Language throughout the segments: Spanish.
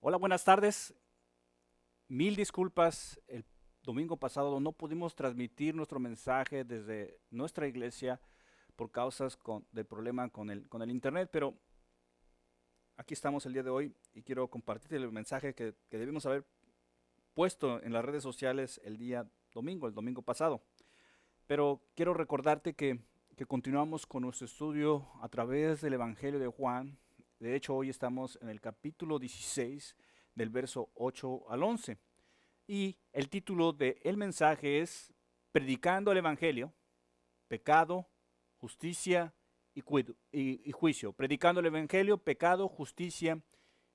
Hola, buenas tardes. Mil disculpas. El domingo pasado no pudimos transmitir nuestro mensaje desde nuestra iglesia por causas del problema con el internet, pero aquí estamos el día de hoy y quiero compartir el mensaje que debimos haber puesto en las redes sociales el domingo pasado. Pero quiero recordarte que continuamos con nuestro estudio a través del Evangelio de Juan. De hecho, hoy estamos en el capítulo 16 del verso 8 al 11. Y el título del mensaje es Predicando el Evangelio, pecado, justicia y juicio. Predicando el Evangelio, pecado, justicia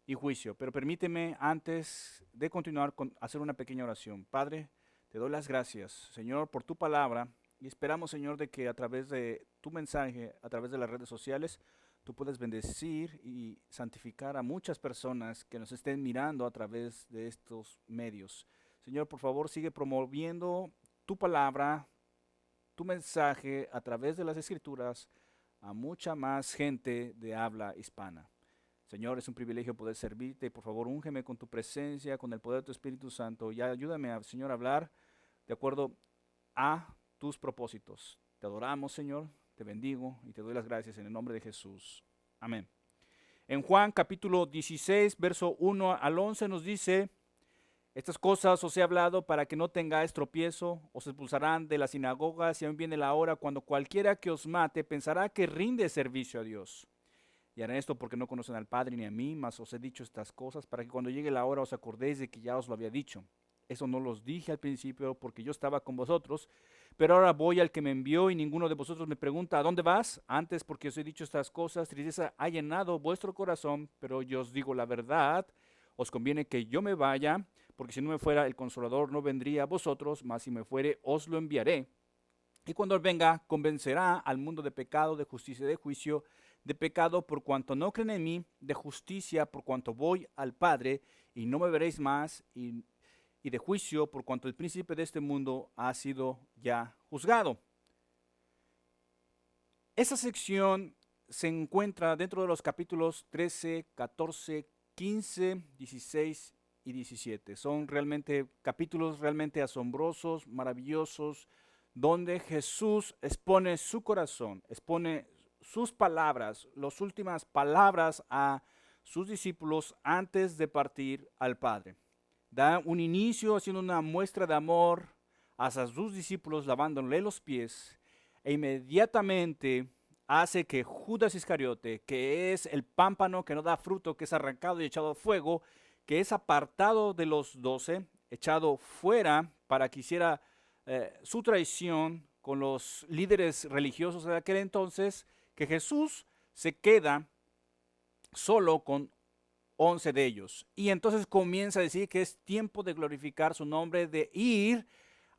y juicio. Pero permíteme antes de continuar hacer una pequeña oración. Padre, te doy las gracias, Señor, por tu palabra y esperamos, Señor, de que a través de tu mensaje, a través de las redes sociales, tú puedas bendecir y santificar a muchas personas que nos estén mirando a través de estos medios. Señor, por favor, sigue promoviendo tu palabra, tu mensaje a través de las escrituras a mucha más gente de habla hispana. Señor, es un privilegio poder servirte y por favor, úngeme con tu presencia, con el poder de tu Espíritu Santo y ayúdame, Señor, a hablar de acuerdo a tus propósitos. Te adoramos, Señor, te bendigo y te doy las gracias en el nombre de Jesús. Amén. En Juan capítulo 16, verso 1 al 11 nos dice: estas cosas os he hablado para que no tengáis tropiezo, os expulsarán de las sinagogas y aún viene la hora cuando cualquiera que os mate pensará que rinde servicio a Dios. Y harán esto porque no conocen al Padre ni a mí, mas os he dicho estas cosas para que cuando llegue la hora os acordéis de que ya os lo había dicho. Eso no los dije al principio porque yo estaba con vosotros, pero ahora voy al que me envió y ninguno de vosotros me pregunta: ¿a dónde vas? Antes, porque os he dicho estas cosas, tristeza ha llenado vuestro corazón, pero yo os digo la verdad, os conviene que yo me vaya, porque si no me fuera el Consolador no vendría a vosotros, mas si me fuere os lo enviaré. Y cuando él venga, convencerá al mundo de pecado, de justicia y de juicio. De pecado por cuanto no creen en mí, de justicia por cuanto voy al Padre y no me veréis más, y de juicio por cuanto el príncipe de este mundo ha sido ya juzgado. Esa sección se encuentra dentro de los capítulos 13, 14, 15, 16 y 17. Son realmente capítulos realmente asombrosos, maravillosos, donde Jesús expone su corazón, expone sus palabras, las últimas palabras a sus discípulos antes de partir al Padre. Da un inicio haciendo una muestra de amor hacia sus discípulos, lavándole los pies, e inmediatamente hace que Judas Iscariote, que es el pámpano que no da fruto, que es arrancado y echado a fuego, que es apartado de los 12, echado fuera para que hiciera su traición con los líderes religiosos de aquel entonces, que Jesús se queda solo con 11 de ellos. Y entonces comienza a decir que es tiempo de glorificar su nombre, de ir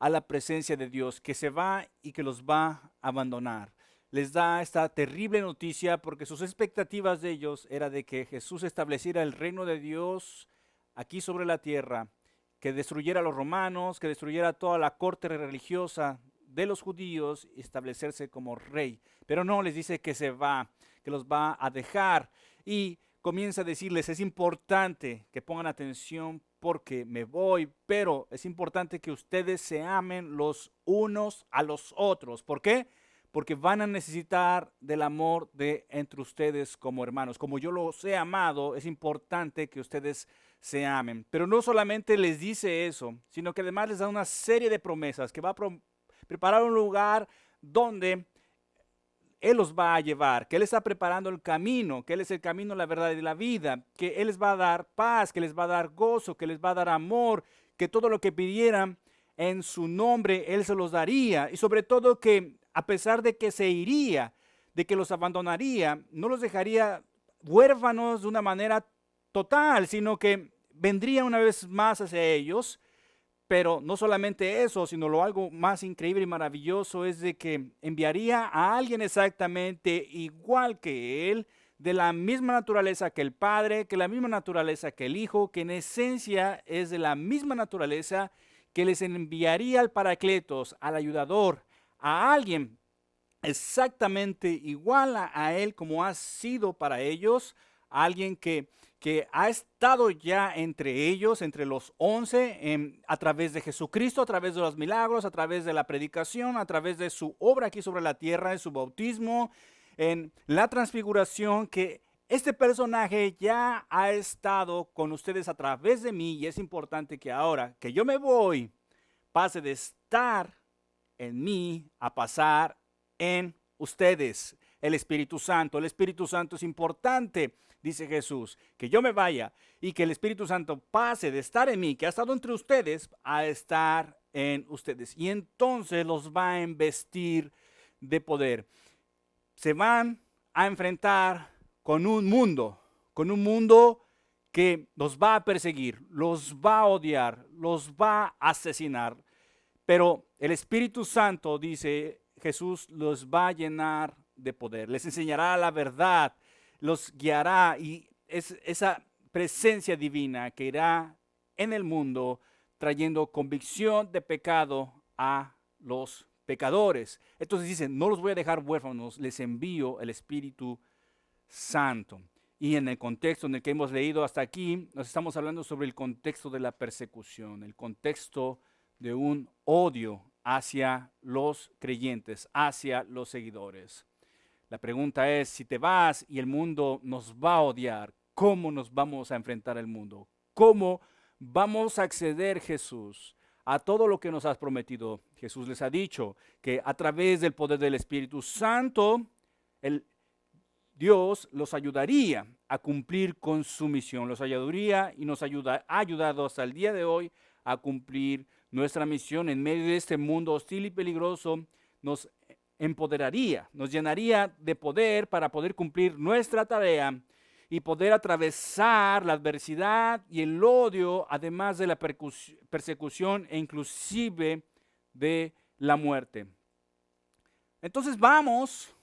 a la presencia de Dios, que se va y que los va a abandonar. Les da esta terrible noticia porque sus expectativas de ellos era de que Jesús estableciera el reino de Dios aquí sobre la tierra, que destruyera a los romanos, que destruyera toda la corte religiosa de los judíos y establecerse como rey. Pero no, les dice que se va, que los va a dejar, y comienza a decirles: es importante que pongan atención porque me voy, pero es importante que ustedes se amen los unos a los otros. ¿Por qué? Porque van a necesitar del amor de entre ustedes como hermanos. Como yo los he amado, es importante que ustedes se amen. Pero no solamente les dice eso, sino que además les da una serie de promesas, que va a preparar un lugar donde Él los va a llevar, que Él está preparando el camino, que Él es el camino, la verdad y la vida, que Él les va a dar paz, que les va a dar gozo, que les va a dar amor, que todo lo que pidieran en su nombre Él se los daría, y sobre todo que a pesar de que se iría, de que los abandonaría, no los dejaría huérfanos de una manera total, sino que vendría una vez más hacia ellos. Pero no solamente eso, sino lo algo más increíble y maravilloso es de que enviaría a alguien exactamente igual que Él, de la misma naturaleza que el Padre, que la misma naturaleza que el Hijo, que en esencia es de la misma naturaleza, que les enviaría al Paracletos, al ayudador, a alguien exactamente igual a Él como ha sido para ellos, alguien que ha estado ya entre ellos, entre los 11, a través de Jesucristo, a través de los milagros, a través de la predicación, a través de su obra aquí sobre la tierra, en su bautismo, en la transfiguración, que este personaje ya ha estado con ustedes a través de mí, y es importante que ahora que yo me voy, pase de estar en mí a pasar en ustedes. El Espíritu Santo es importante, dice Jesús, que yo me vaya y que el Espíritu Santo pase de estar en mí, que ha estado entre ustedes, a estar en ustedes. Y entonces los va a investir de poder. Se van a enfrentar con un mundo que los va a perseguir, los va a odiar, los va a asesinar. Pero el Espíritu Santo, dice Jesús, los va a llenar de poder, les enseñará la verdad, los guiará, y es esa presencia divina que irá en el mundo trayendo convicción de pecado a los pecadores. Entonces dice, no los voy a dejar huérfanos, les envío el Espíritu Santo. Y en el contexto en el que hemos leído hasta aquí, nos estamos hablando sobre el contexto de la persecución, el contexto de un odio hacia los creyentes, hacia los seguidores. La pregunta es, si te vas y el mundo nos va a odiar, ¿cómo nos vamos a enfrentar al mundo? ¿Cómo vamos a acceder, Jesús, a todo lo que nos has prometido? Jesús les ha dicho que a través del poder del Espíritu Santo, Dios los ayudaría a cumplir con su misión, los ayudaría y nos ha ayudado hasta el día de hoy a cumplir nuestra misión en medio de este mundo hostil y peligroso. Nos empoderaría, nos llenaría de poder para poder cumplir nuestra tarea y poder atravesar la adversidad y el odio, además de la persecución e inclusive de la muerte. Entonces vamos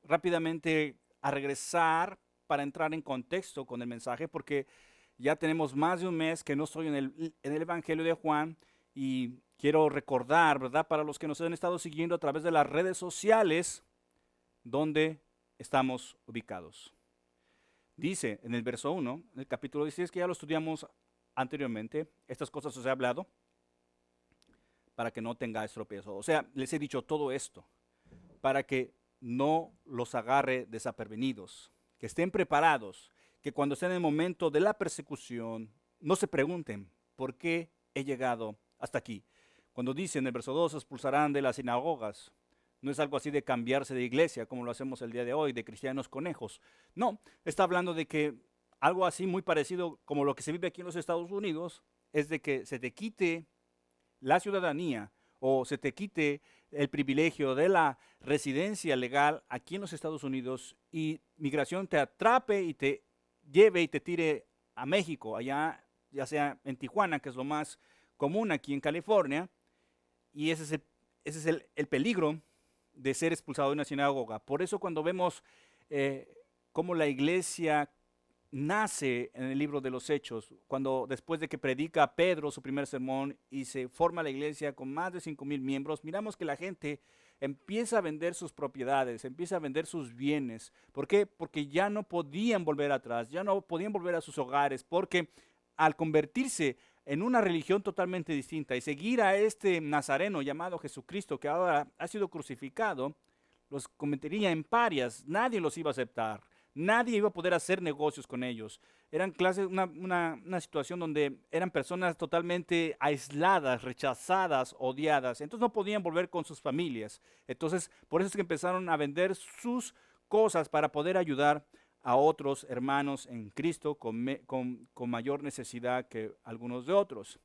rápidamente a regresar para entrar en contexto con el mensaje, porque ya tenemos más de un mes que no estoy en el Evangelio de Juan, y quiero recordar, ¿verdad?, para los que nos han estado siguiendo a través de las redes sociales, dónde estamos ubicados. Dice en el verso 1, en el capítulo 16, que ya lo estudiamos anteriormente, estas cosas os he hablado para que no tengáis tropiezo. O sea, les he dicho todo esto para que no los agarre desapervenidos, que estén preparados, que cuando estén en el momento de la persecución no se pregunten, ¿por qué he llegado hasta aquí? Cuando dice en el verso 2, expulsarán de las sinagogas, no es algo así de cambiarse de iglesia como lo hacemos el día de hoy, de cristianos conejos. No, está hablando de que algo así muy parecido como lo que se vive aquí en los Estados Unidos, es de que se te quite la ciudadanía o se te quite el privilegio de la residencia legal aquí en los Estados Unidos, y migración te atrape y te lleve y te tire a México, allá ya sea en Tijuana, que es lo más común aquí en California, y ese es el peligro de ser expulsado de una sinagoga. Por eso cuando vemos cómo la iglesia nace en el libro de los Hechos, cuando después de que predica Pedro su primer sermón y se forma la iglesia con más de 5,000 miembros, miramos que la gente empieza a vender sus propiedades, empieza a vender sus bienes. ¿Por qué? Porque ya no podían volver atrás, ya no podían volver a sus hogares, porque al convertirse en una religión totalmente distinta y seguir a este nazareno llamado Jesucristo, que ahora ha sido crucificado, los convertiría en parias, nadie los iba a aceptar. Nadie iba a poder hacer negocios con ellos. Eran una situación donde eran personas totalmente aisladas, rechazadas, odiadas. Entonces no podían volver con sus familias. Entonces por eso es que empezaron a vender sus cosas para poder ayudar a otros hermanos en Cristo con mayor necesidad que algunos de otros.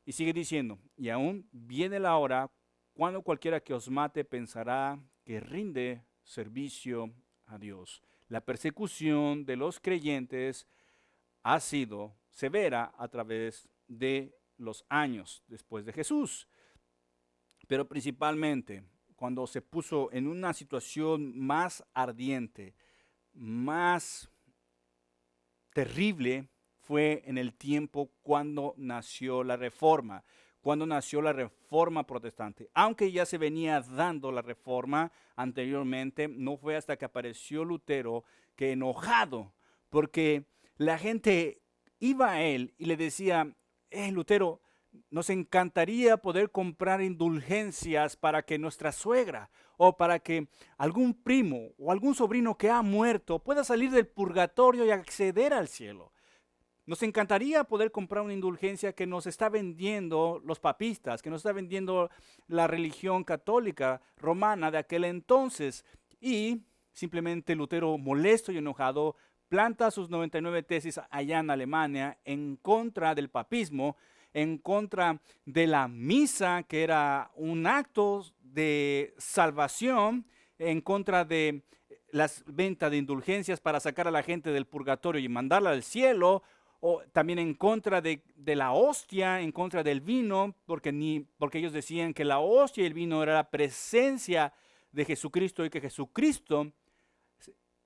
Y sigue diciendo, y aún viene la hora cuando cualquiera que os mate pensará que rinde servicio a Dios. La persecución de los creyentes ha sido severa a través de los años después de Jesús, pero principalmente cuando se puso en una situación más ardiente, más terrible, fue en el tiempo cuando nació la Reforma. Cuando nació la Reforma protestante. Aunque ya se venía dando la Reforma anteriormente, no fue hasta que apareció Lutero que, enojado porque la gente iba a él y le decía, Lutero, nos encantaría poder comprar indulgencias para que nuestra suegra o para que algún primo o algún sobrino que ha muerto pueda salir del purgatorio y acceder al cielo. Nos encantaría poder comprar una indulgencia que nos está vendiendo los papistas, que nos está vendiendo la religión católica romana de aquel entonces. Y simplemente Lutero, molesto y enojado, planta sus 99 tesis allá en Alemania en contra del papismo, en contra de la misa, que era un acto de salvación, en contra de las ventas de indulgencias para sacar a la gente del purgatorio y mandarla al cielo, o también en contra de la hostia, en contra del vino, porque ellos decían que la hostia y el vino era la presencia de Jesucristo y que Jesucristo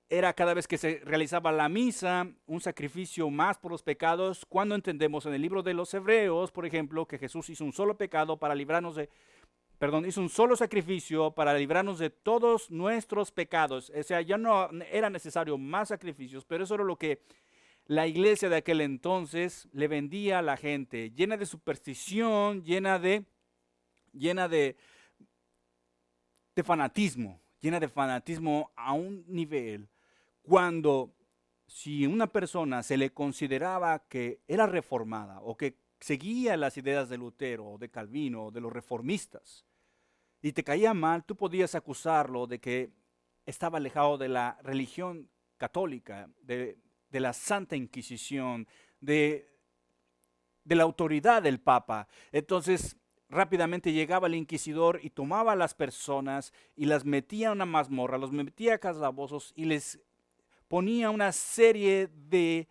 era, cada vez que se realizaba la misa, un sacrificio más por los pecados, cuando entendemos en el libro de los Hebreos, por ejemplo, que Jesús hizo un solo pecado para librarnos de, hizo un solo sacrificio para librarnos de todos nuestros pecados. O sea, ya no era necesario más sacrificios, pero eso era lo que la iglesia de aquel entonces le vendía a la gente, llena de superstición, llena de fanatismo a un nivel, cuando si una persona se le consideraba que era reformada o que seguía las ideas de Lutero o de Calvino o de los reformistas y te caía mal, tú podías acusarlo de que estaba alejado de la religión católica, de la Santa Inquisición, de la autoridad del Papa. Entonces, rápidamente llegaba el inquisidor y tomaba a las personas y las metía en una mazmorra, los metía a calabozos y les ponía una serie de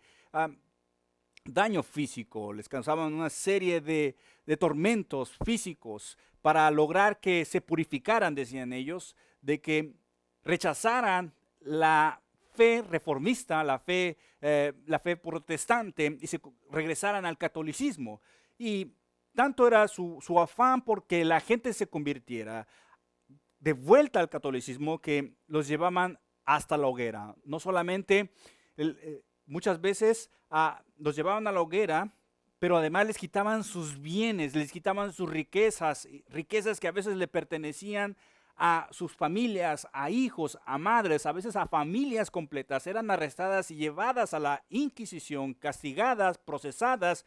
daño físico, les causaban una serie de tormentos físicos para lograr que se purificaran, decían ellos, de que rechazaran la fe reformista, la fe protestante, y se regresaran al catolicismo. Y tanto era su afán porque la gente se convirtiera de vuelta al catolicismo, que los llevaban hasta la hoguera. No solamente, muchas veces los llevaban a la hoguera, pero además les quitaban sus bienes, les quitaban sus riquezas que a veces le pertenecían a sus familias, a hijos, a madres, a veces a familias completas. Eran arrestadas y llevadas a la Inquisición, castigadas, procesadas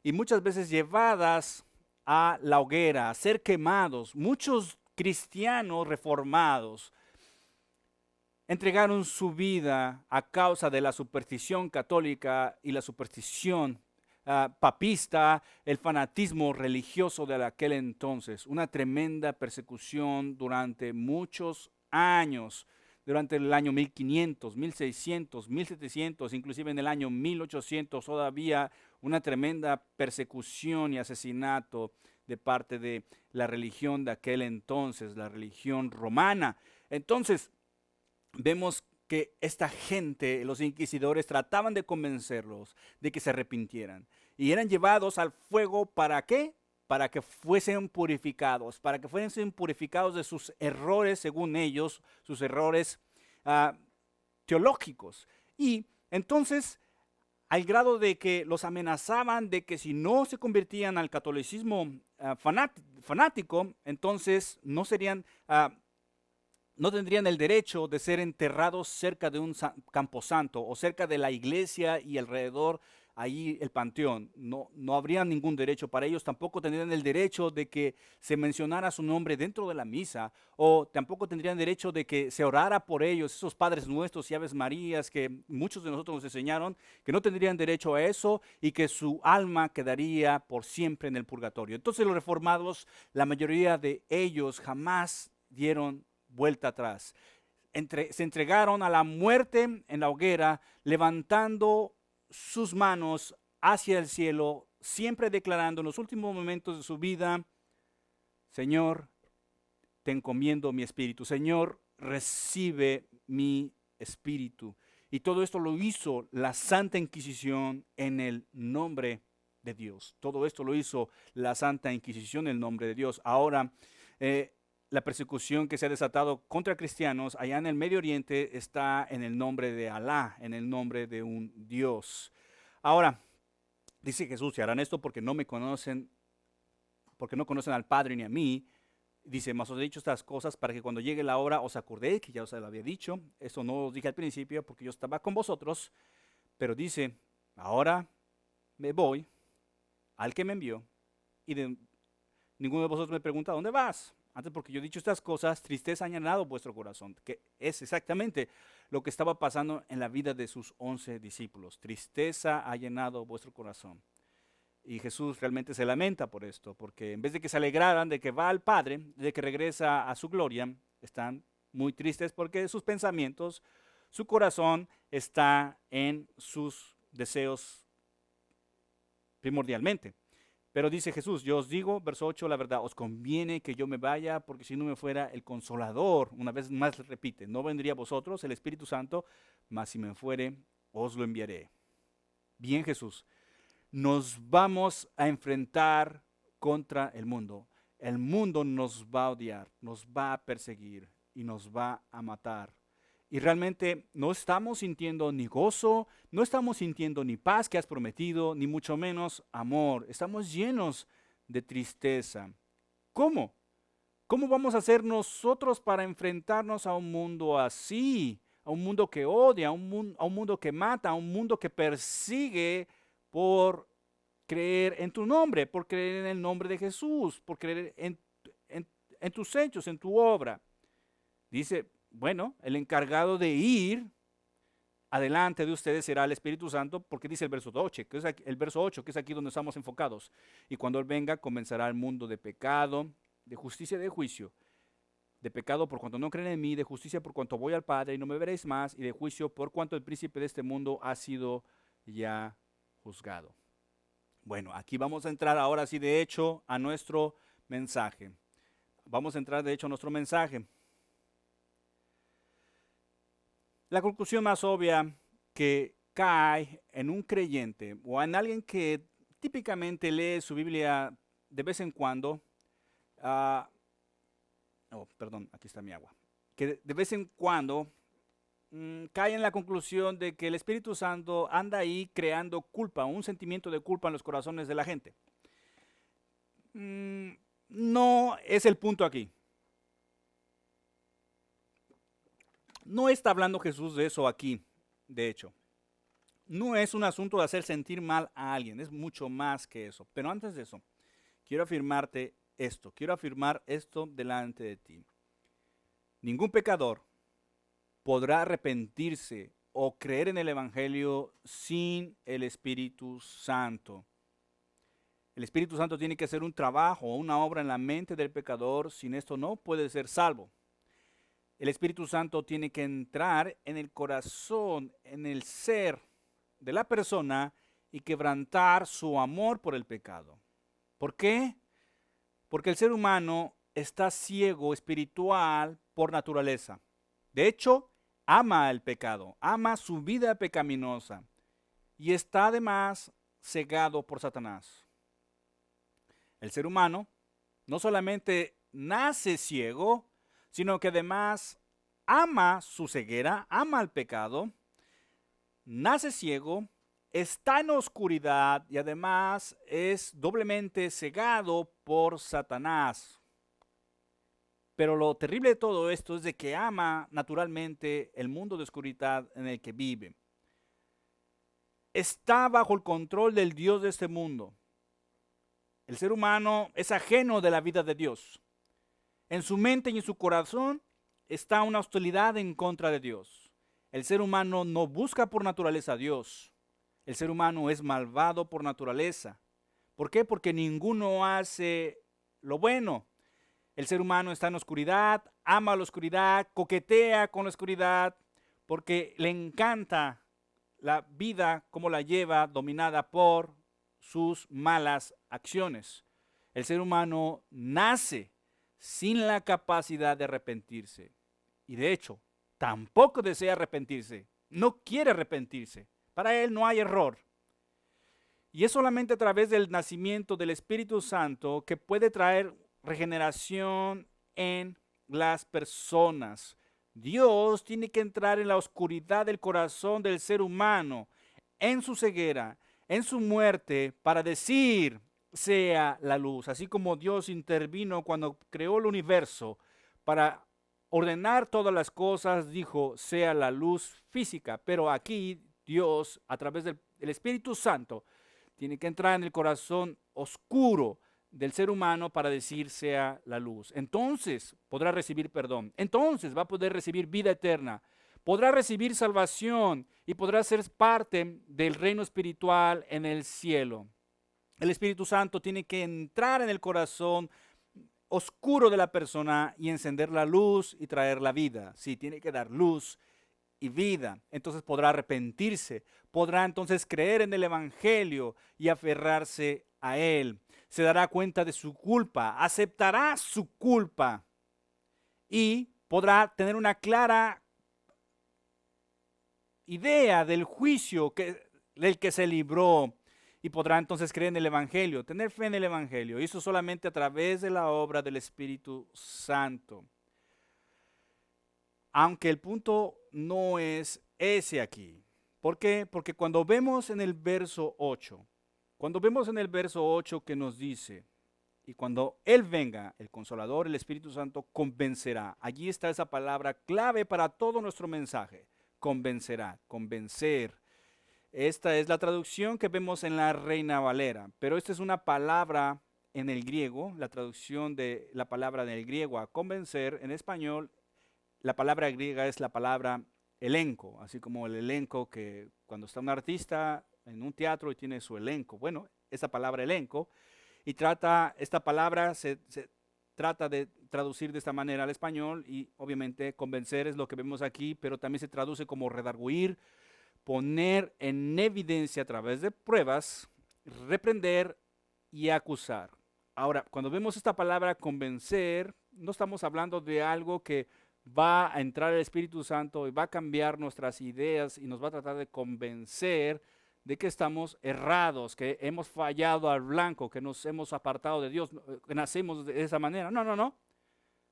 y muchas veces llevadas a la hoguera, a ser quemados. Muchos cristianos reformados entregaron su vida a causa de la superstición católica y la superstición papista, el fanatismo religioso de aquel entonces. Una tremenda persecución durante muchos años, durante el año 1500, 1600, 1700, inclusive en el año 1800, todavía una tremenda persecución y asesinato de parte de la religión de aquel entonces, la religión romana. Entonces, vemos que esta gente, los inquisidores, trataban de convencerlos de que se arrepintieran. Y eran llevados al fuego, ¿para qué? Para que fuesen purificados, de sus errores, según ellos, sus errores teológicos. Y entonces, al grado de que los amenazaban de que si no se convertían al catolicismo fanático, entonces no tendrían el derecho de ser enterrados cerca de un camposanto o cerca de la iglesia y alrededor ahí el panteón. No habría ningún derecho para ellos. Tampoco tendrían el derecho de que se mencionara su nombre dentro de la misa, o tampoco tendrían derecho de que se orara por ellos, esos Padres Nuestros y Aves Marías que muchos de nosotros nos enseñaron, que no tendrían derecho a eso y que su alma quedaría por siempre en el purgatorio. Entonces los reformados, la mayoría de ellos jamás dieron vuelta atrás. Se entregaron a la muerte en la hoguera, levantando sus manos hacia el cielo, siempre declarando en los últimos momentos de su vida: Señor, te encomiendo mi espíritu. Señor, recibe mi espíritu. Y todo esto lo hizo la Santa Inquisición en el nombre de Dios. Todo esto lo hizo la Santa Inquisición en el nombre de Dios. Ahora, la persecución que se ha desatado contra cristianos allá en el Medio Oriente está en el nombre de Alá, en el nombre de un Dios. Ahora, dice Jesús, si harán esto porque no me conocen, porque no conocen al Padre ni a mí. Dice, mas os he dicho estas cosas para que cuando llegue la hora os acordéis, que ya os lo había dicho. Eso no os dije al principio porque yo estaba con vosotros. Pero dice, ahora me voy al que me envió y ninguno de vosotros me pregunta, ¿dónde vas? Antes porque yo he dicho estas cosas, tristeza ha llenado vuestro corazón, que es exactamente lo que estaba pasando en la vida de sus 11 discípulos. Tristeza ha llenado vuestro corazón. Y Jesús realmente se lamenta por esto, porque en vez de que se alegraran de que va al Padre, de que regresa a su gloria, están muy tristes porque sus pensamientos, su corazón está en sus deseos primordialmente. Pero dice Jesús, yo os digo, verso 8, la verdad, os conviene que yo me vaya, porque si no me fuera el Consolador, una vez más repite, no vendría a vosotros el Espíritu Santo, mas si me fuere, os lo enviaré. Bien, Jesús, nos vamos a enfrentar contra el mundo. El mundo nos va a odiar, nos va a perseguir y nos va a matar. Y realmente no estamos sintiendo ni gozo, no estamos sintiendo ni paz que has prometido, ni mucho menos amor. Estamos llenos de tristeza. ¿Cómo? ¿Cómo vamos a hacer nosotros para enfrentarnos a un mundo así? A un mundo que odia, a un mundo que mata, a un mundo que persigue por creer en tu nombre, por creer en el nombre de Jesús, por creer en tus hechos, en tu obra. Dice, bueno, el encargado de ir adelante de ustedes será el Espíritu Santo, porque dice el verso 8, que es aquí donde estamos enfocados. Y cuando Él venga, comenzará el mundo de pecado, de justicia y de juicio. De pecado por cuanto no creen en mí, de justicia por cuanto voy al Padre y no me veréis más, y de juicio por cuanto el príncipe de este mundo ha sido ya juzgado. Bueno, aquí vamos a entrar ahora sí de hecho a nuestro mensaje. Vamos a entrar de hecho a nuestro mensaje. La conclusión más obvia que cae en un creyente o en alguien que típicamente lee su Biblia de vez en cuando, perdón, aquí está mi agua, que de vez en cuando cae en la conclusión de que el Espíritu Santo anda ahí creando culpa, un sentimiento de culpa en los corazones de la gente. No es el punto aquí. No está hablando Jesús de eso aquí, de hecho. No es un asunto de hacer sentir mal a alguien, es mucho más que eso. Pero antes de eso, quiero afirmar esto delante de ti. Ningún pecador podrá arrepentirse o creer en el Evangelio sin el Espíritu Santo. El Espíritu Santo tiene que hacer un trabajo o una obra en la mente del pecador, sin esto no puede ser salvo. El Espíritu Santo tiene que entrar en el corazón, en el ser de la persona y quebrantar su amor por el pecado. ¿Por qué? Porque el ser humano está ciego espiritual por naturaleza. De hecho, ama el pecado, ama su vida pecaminosa y está además cegado por Satanás. El ser humano no solamente nace ciego, sino que además ama su ceguera, ama el pecado, nace ciego, está en oscuridad y además es doblemente cegado por Satanás. Pero lo terrible de todo esto es de que ama naturalmente el mundo de oscuridad en el que vive. Está bajo el control del Dios de este mundo. El ser humano es ajeno de la vida de Dios. En su mente y en su corazón está una hostilidad en contra de Dios. El ser humano no busca por naturaleza a Dios. El ser humano es malvado por naturaleza. ¿Por qué? Porque ninguno hace lo bueno. El ser humano está en oscuridad, ama la oscuridad, coquetea con la oscuridad, porque le encanta la vida como la lleva, dominada por sus malas acciones. El ser humano nace sin la capacidad de arrepentirse. Y de hecho, tampoco desea arrepentirse. No quiere arrepentirse. Para él no hay error. Y es solamente a través del nacimiento del Espíritu Santo que puede traer regeneración en las personas. Dios tiene que entrar en la oscuridad del corazón del ser humano, en su ceguera, en su muerte, para decir, sea la luz. Así como Dios intervino cuando creó el universo para ordenar todas las cosas, dijo, sea la luz física. Pero aquí Dios, a través del Espíritu Santo, tiene que entrar en el corazón oscuro del ser humano para decir sea la luz. Entonces podrá recibir perdón. Entonces va a poder recibir vida eterna. Podrá recibir salvación y podrá ser parte del reino espiritual en el cielo. El Espíritu Santo tiene que entrar en el corazón oscuro de la persona y encender la luz y traer la vida. Sí, tiene que dar luz y vida. Entonces podrá arrepentirse, podrá entonces creer en el Evangelio y aferrarse a él. Se dará cuenta de su culpa, aceptará su culpa y podrá tener una clara idea del juicio del que se libró y podrá entonces creer en el Evangelio, tener fe en el Evangelio. Y eso solamente a través de la obra del Espíritu Santo. Aunque el punto no es ese aquí. ¿Por qué? Porque cuando vemos en el verso 8, que nos dice, y cuando Él venga, el Consolador, el Espíritu Santo, convencerá. Allí está esa palabra clave para todo nuestro mensaje. Convencerá, convencer. Esta es la traducción que vemos en la Reina Valera, pero esta es una palabra en el griego, la traducción de la palabra en el griego a convencer en español. La palabra griega es la palabra elenco, así como el elenco que cuando está un artista en un teatro y tiene su elenco. Bueno, esa palabra elenco, y esta palabra se trata de traducir de esta manera al español y obviamente convencer es lo que vemos aquí, pero también se traduce como redarguir, poner en evidencia a través de pruebas, reprender y acusar. Ahora, cuando vemos esta palabra convencer, no estamos hablando de algo que va a entrar el Espíritu Santo y va a cambiar nuestras ideas y nos va a tratar de convencer de que estamos errados, que hemos fallado al blanco, que nos hemos apartado de Dios, que nacemos de esa manera. No, no, no.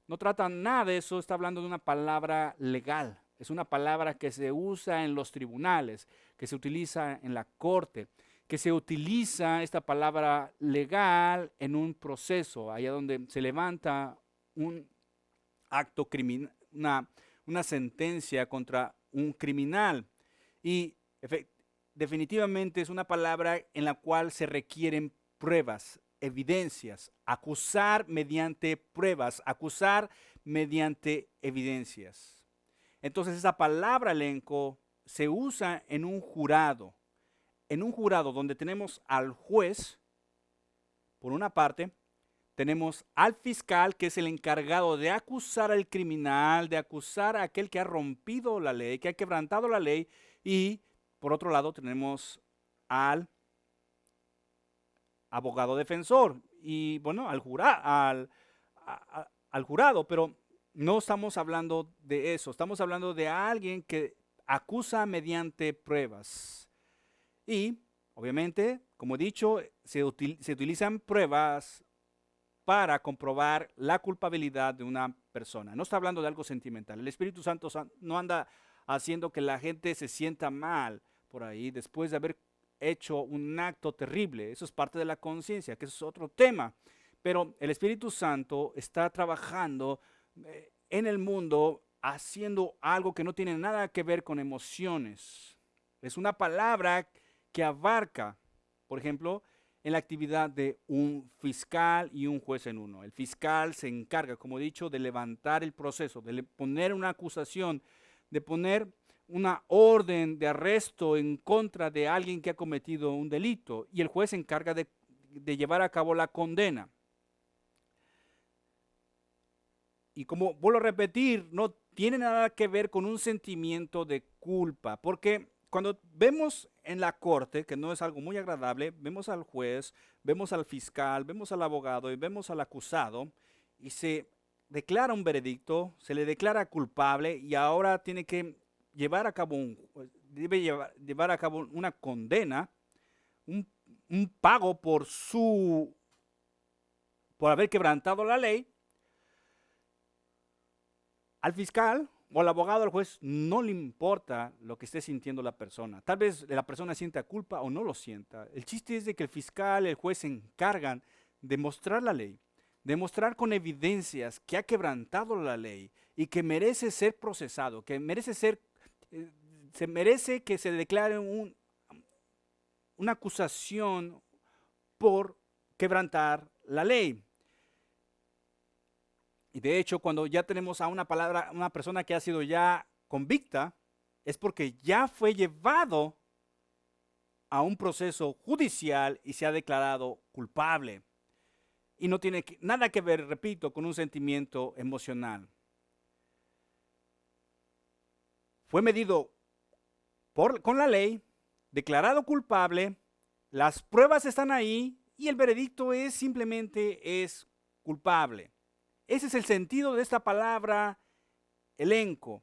No trata nada de eso, está hablando de una palabra legal. Es una palabra que se usa en los tribunales, que se utiliza en la corte, que se utiliza esta palabra legal en un proceso, allá donde se levanta un acto criminal, una sentencia contra un criminal. Y definitivamente es una palabra en la cual se requieren pruebas, evidencias, acusar mediante pruebas, acusar mediante evidencias. Entonces esa palabra elenco se usa en un jurado donde tenemos al juez, por una parte, tenemos al fiscal, que es el encargado de acusar al criminal, de acusar a aquel que ha rompido la ley, que ha quebrantado la ley, y por otro lado tenemos al abogado defensor y bueno, al jurado, pero no estamos hablando de eso, estamos hablando de alguien que acusa mediante pruebas. Y obviamente, como he dicho, se utilizan pruebas para comprobar la culpabilidad de una persona. No está hablando de algo sentimental. El Espíritu Santo no anda haciendo que la gente se sienta mal por ahí después de haber hecho un acto terrible. Eso es parte de la conciencia, que eso es otro tema. Pero el Espíritu Santo está trabajando en el mundo haciendo algo que no tiene nada que ver con emociones. Es una palabra que abarca, por ejemplo, en la actividad de un fiscal y un juez en uno. El fiscal se encarga, como he dicho, de levantar el proceso, de poner una acusación, de poner una orden de arresto en contra de alguien que ha cometido un delito, y el juez se encarga de llevar a cabo la condena. Y como vuelvo a repetir, no tiene nada que ver con un sentimiento de culpa, porque cuando vemos en la corte, que no es algo muy agradable, vemos al juez, vemos al fiscal, vemos al abogado y vemos al acusado, y se declara un veredicto, se le declara culpable y ahora tiene que llevar a cabo debe llevar a cabo una condena, un, un pago por haber quebrantado la ley. Al fiscal o al abogado, al juez, no le importa lo que esté sintiendo la persona. Tal vez la persona sienta culpa o no lo sienta. El chiste es de que el fiscal, el juez se encargan de mostrar la ley, de mostrar con evidencias que ha quebrantado la ley y que merece ser procesado, que merece ser, se merece que se declare una acusación por quebrantar la ley. Y de hecho, cuando ya tenemos a una persona que ha sido ya convicta, es porque ya fue llevado a un proceso judicial y se ha declarado culpable. Y no tiene nada que ver, repito, con un sentimiento emocional. Fue medido con la ley, declarado culpable, las pruebas están ahí y el veredicto simplemente es culpable. Ese es el sentido de esta palabra elenco.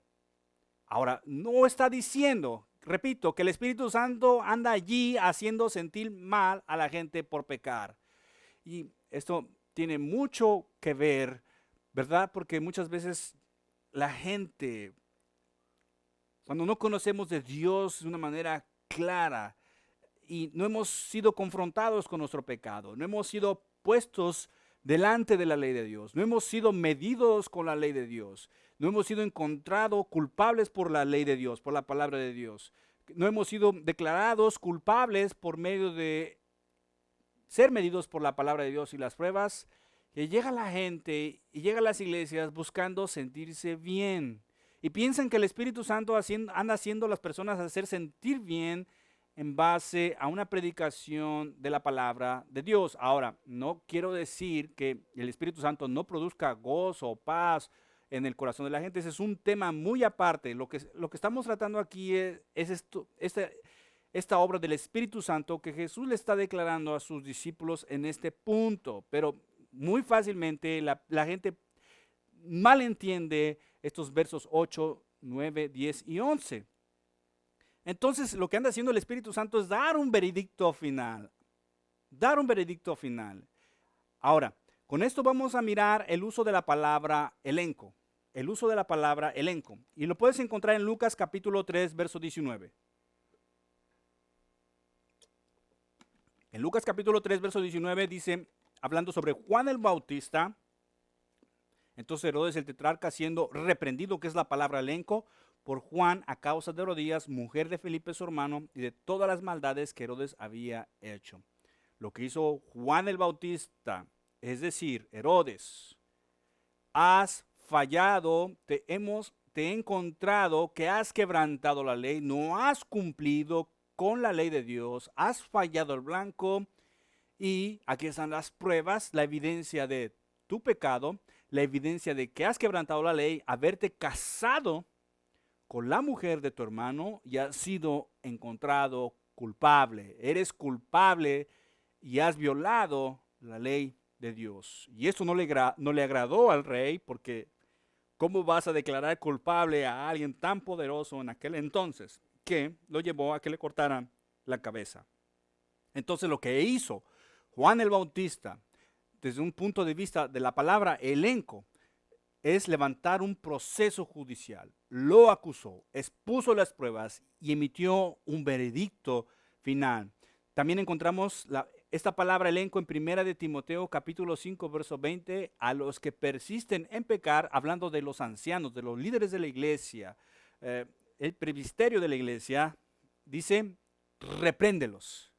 Ahora, no está diciendo, repito, que el Espíritu Santo anda allí haciendo sentir mal a la gente por pecar. Y esto tiene mucho que ver, ¿verdad? Porque muchas veces la gente, cuando no conocemos de Dios de una manera clara y no hemos sido confrontados con nuestro pecado, no hemos sido puestos delante de la ley de Dios, no hemos sido medidos con la ley de Dios, no hemos sido encontrados culpables por la ley de Dios, por la palabra de Dios, no hemos sido declarados culpables por medio de ser medidos por la palabra de Dios y las pruebas, que llega la gente y llega a las iglesias buscando sentirse bien. Y piensan que el Espíritu Santo anda haciendo a las personas hacer sentir bien en base a una predicación de la palabra de Dios. Ahora, no quiero decir que el Espíritu Santo no produzca gozo o paz en el corazón de la gente. Ese es un tema muy aparte. Lo que estamos tratando aquí es esta obra del Espíritu Santo que Jesús le está declarando a sus discípulos en este punto. Pero muy fácilmente la gente malentiende estos versos 8, 9, 10 y 11. Entonces lo que anda haciendo el Espíritu Santo es dar un veredicto final. Dar un veredicto final. Ahora, con esto vamos a mirar el uso de la palabra elenco. El uso de la palabra elenco. Y lo puedes encontrar en Lucas capítulo 3, verso 19. En Lucas capítulo 3, verso 19 dice, hablando sobre Juan el Bautista, entonces Herodes el tetrarca siendo reprendido, que es la palabra elenco, por Juan a causa de Herodías, mujer de Felipe su hermano, y de todas las maldades que Herodes había hecho. Lo que hizo Juan el Bautista, es decir, Herodes, has fallado, te he encontrado que has quebrantado la ley, no has cumplido con la ley de Dios, has fallado el blanco, y aquí están las pruebas, la evidencia de tu pecado, la evidencia de que has quebrantado la ley, haberte casado con la mujer de tu hermano y has sido encontrado culpable. Eres culpable y has violado la ley de Dios. Y esto no le agradó al rey, porque ¿cómo vas a declarar culpable a alguien tan poderoso en aquel entonces? Que lo llevó a que le cortaran la cabeza. Entonces lo que hizo Juan el Bautista, desde un punto de vista de la palabra elenco, es levantar un proceso judicial. Lo acusó, expuso las pruebas y emitió un veredicto final. También encontramos esta palabra elenco en 1 de Timoteo capítulo 5 verso 20, a los que persisten en pecar, hablando de los ancianos, de los líderes de la iglesia, el presbiterio de la iglesia, dice, repréndelos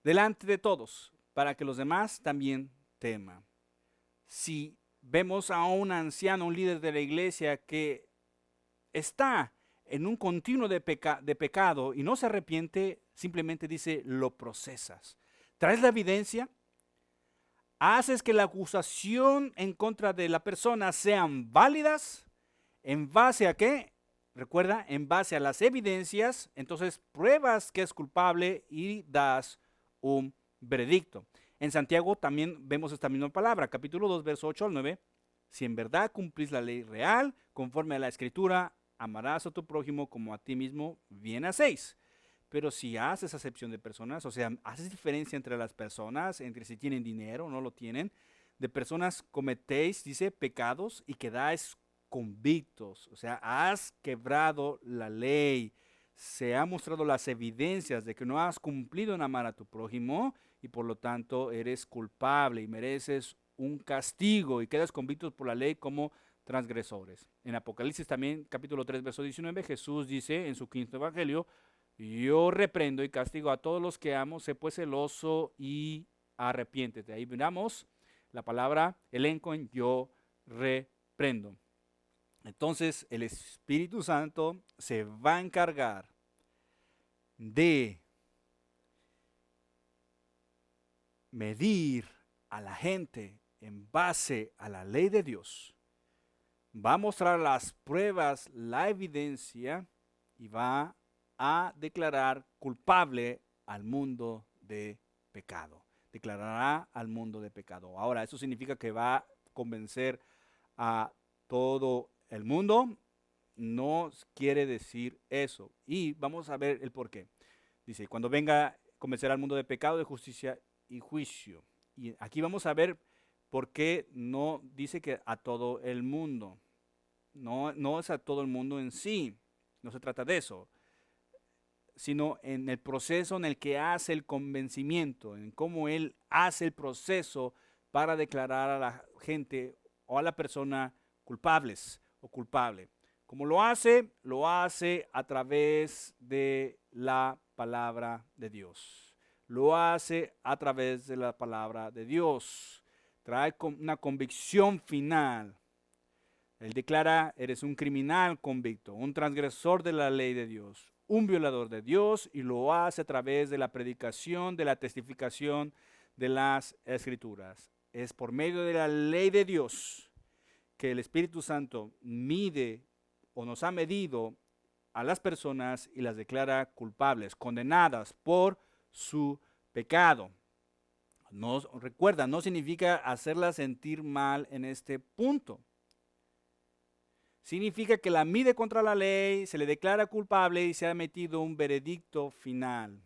delante de todos, para que los demás también teman. Si vemos a un anciano, un líder de la iglesia que está en un continuo de pecado y no se arrepiente, simplemente dice, lo procesas. Traes la evidencia, haces que la acusación en contra de la persona sean válidas, ¿en base a qué? Recuerda, en base a las evidencias, entonces pruebas que es culpable y das un veredicto. En Santiago también vemos esta misma palabra, capítulo 2, verso 8 al 9. Si en verdad cumplís la ley real, conforme a la escritura, amarás a tu prójimo como a ti mismo, bien hacéis. Pero si haces acepción de personas, o sea, haces diferencia entre las personas, entre si tienen dinero o no lo tienen, de personas cometéis, dice, pecados y quedáis convictos, o sea, has quebrado la ley, se han mostrado las evidencias de que no has cumplido en amar a tu prójimo y por lo tanto eres culpable y mereces un castigo y quedas convictos por la ley como transgresores. En Apocalipsis también, capítulo 3, verso 19, Jesús dice en su quinto evangelio, yo reprendo y castigo a todos los que amo, sé pues celoso y arrepiéntete. Ahí miramos la palabra elenco en yo reprendo. Entonces el Espíritu Santo se va a encargar de medir a la gente en base a la ley de Dios. Va a mostrar las pruebas, la evidencia y va a declarar culpable al mundo de pecado. Declarará al mundo de pecado. Ahora, eso significa que va a convencer a todo el mundo. No quiere decir eso. Y vamos a ver el por qué. Dice, cuando venga a convencer al mundo de pecado, de justicia y juicio. Y aquí vamos a ver por qué no dice que a todo el mundo. No es a todo el mundo en sí. No se trata de eso. Sino en el proceso en el que hace el convencimiento, en cómo él hace el proceso para declarar a la gente o a la persona culpables o culpable. Como lo hace a través de la palabra de Dios. Lo hace a través de la palabra de Dios. Trae una convicción final. Él declara, eres un criminal convicto, un transgresor de la ley de Dios, un violador de Dios, y lo hace a través de la predicación, de la testificación de las Escrituras. Es por medio de la ley de Dios que el Espíritu Santo mide o nos ha medido a las personas y las declara culpables, condenadas por su pecado. Recuerda, no significa hacerlas sentir mal en este punto. Significa que la mide contra la ley, se le declara culpable y se ha metido un veredicto final.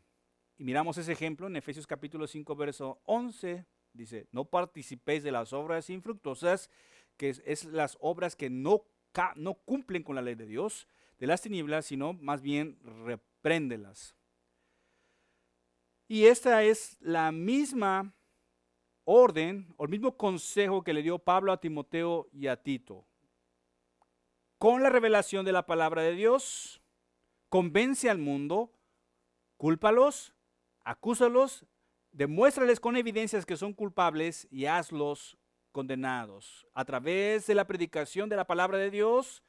Y miramos ese ejemplo en Efesios capítulo 5, verso 11. Dice, no participéis de las obras infructuosas, que es las obras que no cumplen con la ley de Dios, de las tinieblas, sino más bien repréndelas. Y esta es la misma orden, o el mismo consejo que le dio Pablo a Timoteo y a Tito. Con la revelación de la palabra de Dios, convence al mundo, cúlpalos, acúsalos, demuéstrales con evidencias que son culpables y hazlos condenados. A través de la predicación de la palabra de Dios,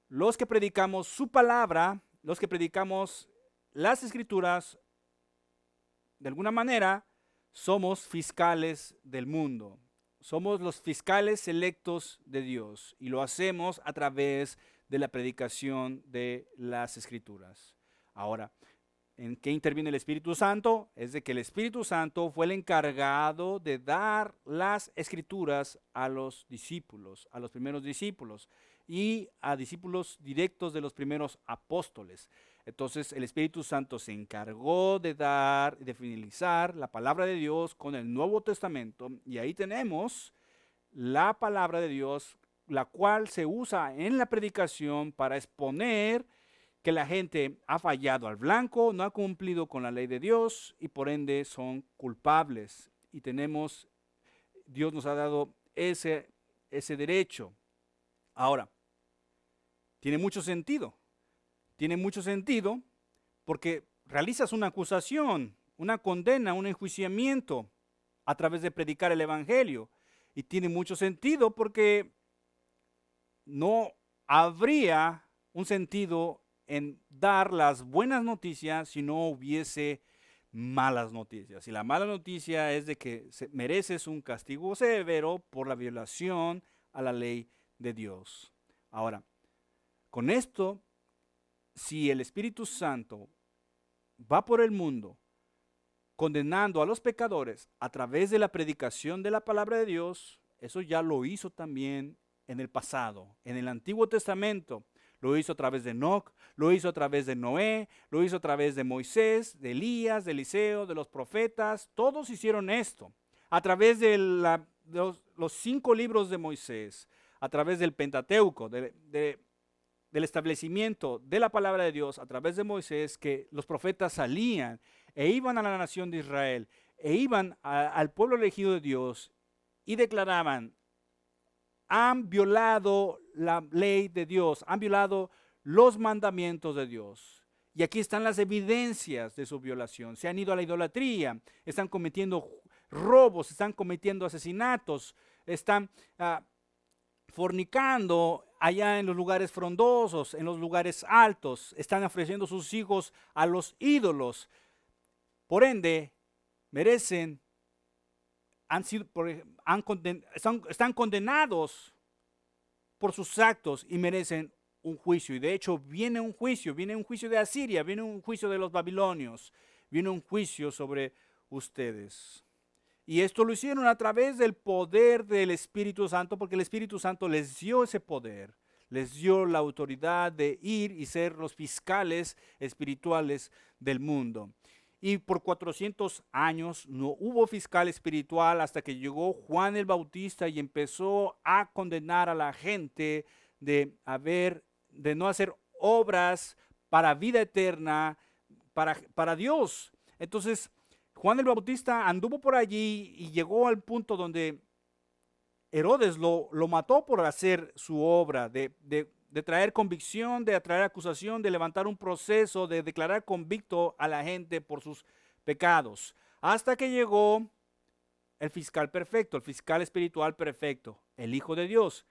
los que predicamos su palabra, los que predicamos las Escrituras, de alguna manera, somos fiscales del mundo. Somos los fiscales electos de Dios y lo hacemos a través de la predicación de las Escrituras. Ahora, ¿en qué interviene el Espíritu Santo? Es de que el Espíritu Santo fue el encargado de dar las Escrituras a los discípulos, a los primeros discípulos y a discípulos directos de los primeros apóstoles. Entonces el Espíritu Santo se encargó de dar, de finalizar la palabra de Dios con el Nuevo Testamento y ahí tenemos la palabra de Dios, la cual se usa en la predicación para exponer que la gente ha fallado al blanco, no ha cumplido con la ley de Dios y por ende son culpables. Y Dios nos ha dado ese derecho. Ahora, tiene mucho sentido. Tiene mucho sentido porque realizas una acusación, una condena, un enjuiciamiento a través de predicar el Evangelio. Y tiene mucho sentido porque no habría un sentido en dar las buenas noticias si no hubiese malas noticias. Y la mala noticia es de que mereces un castigo severo por la violación a la ley de Dios. Ahora, con esto, si el Espíritu Santo va por el mundo condenando a los pecadores a través de la predicación de la palabra de Dios, eso ya lo hizo también en el pasado, en el Antiguo Testamento. Lo hizo a través de Enoc, lo hizo a través de Noé, lo hizo a través de Moisés, de Elías, de Eliseo, de los profetas. Todos hicieron esto. A través de los 5 libros de Moisés, a través del Pentateuco, del establecimiento de la palabra de Dios a través de Moisés, que los profetas salían e iban a la nación de Israel e iban al pueblo elegido de Dios y declaraban: han violado la ley de Dios, han violado los mandamientos de Dios. Y aquí están las evidencias de su violación. Se han ido a la idolatría, están cometiendo robos, están cometiendo asesinatos, están fornicando allá en los lugares frondosos, en los lugares altos, están ofreciendo sus hijos a los ídolos. Por ende, merecen, están condenados por sus actos y merecen un juicio. Y de hecho viene un juicio de Asiria, viene un juicio de los babilonios, viene un juicio sobre ustedes. Y esto lo hicieron a través del poder del Espíritu Santo, porque el Espíritu Santo les dio ese poder, les dio la autoridad de ir y ser los fiscales espirituales del mundo. Y por 400 años no hubo fiscal espiritual hasta que llegó Juan el Bautista y empezó a condenar a la gente de no hacer obras para vida eterna, para Dios. Entonces, Juan el Bautista anduvo por allí y llegó al punto donde Herodes lo mató por hacer su obra, de traer convicción, de traer acusación, de levantar un proceso, de declarar convicto a la gente por sus pecados. Hasta que llegó el fiscal perfecto, el fiscal espiritual perfecto, el Hijo de Dios,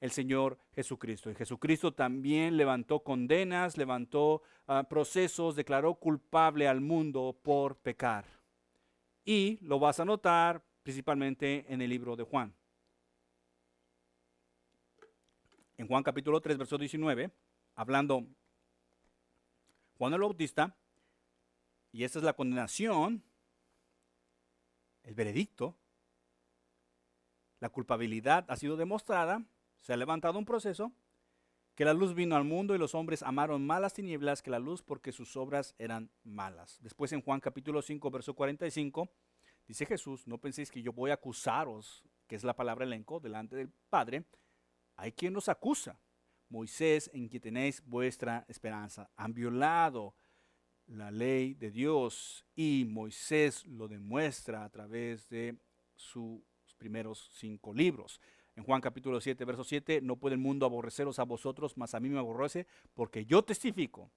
el Señor Jesucristo. Y Jesucristo también levantó condenas, levantó procesos, declaró culpable al mundo por pecar. Y lo vas a notar principalmente en el libro de Juan. En Juan capítulo 3, verso 19, hablando Juan el Bautista, y esta es la condenación, el veredicto, la culpabilidad ha sido demostrada, se ha levantado un proceso, que la luz vino al mundo y los hombres amaron más las tinieblas que la luz porque sus obras eran malas. Después en Juan capítulo 5, verso 45, dice Jesús: no penséis que yo voy a acusaros, que es la palabra elenco, delante del Padre. Hay quien nos acusa, Moisés, en quien tenéis vuestra esperanza. Han violado la ley de Dios y Moisés lo demuestra a través de sus primeros 5 libros. En Juan capítulo 7, verso 7, no puede el mundo aborreceros a vosotros, mas a mí me aborrece, porque yo testifico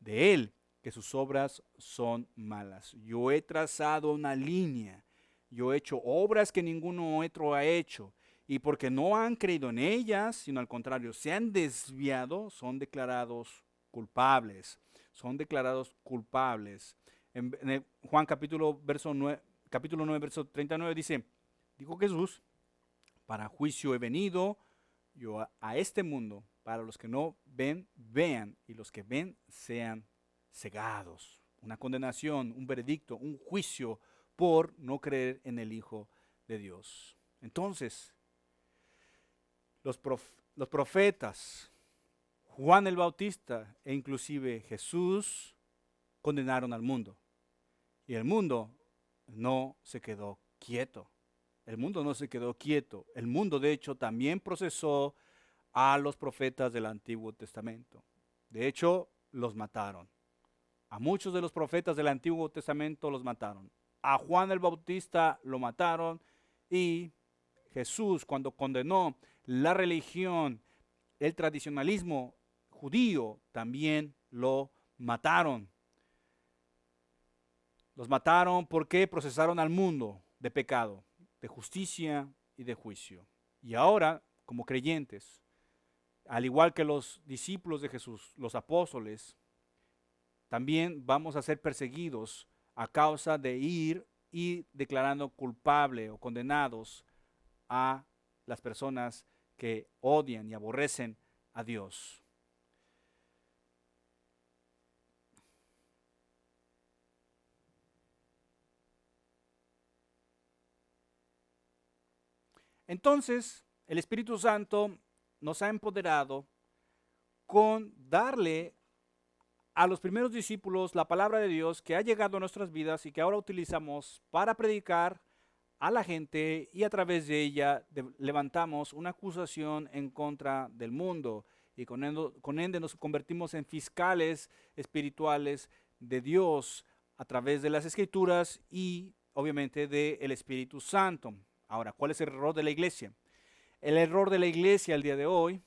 de él que sus obras son malas. Yo he trazado una línea, yo he hecho obras que ninguno otro ha hecho, y porque no han creído en ellas, sino al contrario, se han desviado, son declarados culpables. Son declarados culpables. En Juan capítulo 9, verso 39 dice: dijo Jesús, para juicio he venido yo a este mundo, para los que no ven, vean, y los que ven sean cegados. Una condenación, un veredicto, un juicio por no creer en el Hijo de Dios. Entonces, los profetas, Juan el Bautista e inclusive Jesús condenaron al mundo. Y el mundo no se quedó quieto. El mundo no se quedó quieto. El mundo, de hecho, también procesó a los profetas del Antiguo Testamento. De hecho, los mataron. A muchos de los profetas del Antiguo Testamento los mataron. A Juan el Bautista lo mataron, y Jesús, cuando condenó la religión, el tradicionalismo judío, también lo mataron. Los mataron porque procesaron al mundo de pecado, de justicia y de juicio. Y ahora, como creyentes, al igual que los discípulos de Jesús, los apóstoles, también vamos a ser perseguidos a causa de ir y declarando culpable o condenados a las personas que odian y aborrecen a Dios. Entonces, el Espíritu Santo nos ha empoderado con darle a los primeros discípulos la palabra de Dios que ha llegado a nuestras vidas y que ahora utilizamos para predicar a la gente y a través de ella levantamos una acusación en contra del mundo y con ende nos convertimos en fiscales espirituales de Dios a través de las Escrituras y obviamente del Espíritu Santo. Ahora, ¿cuál es el error de la iglesia? El error de la iglesia el día de hoy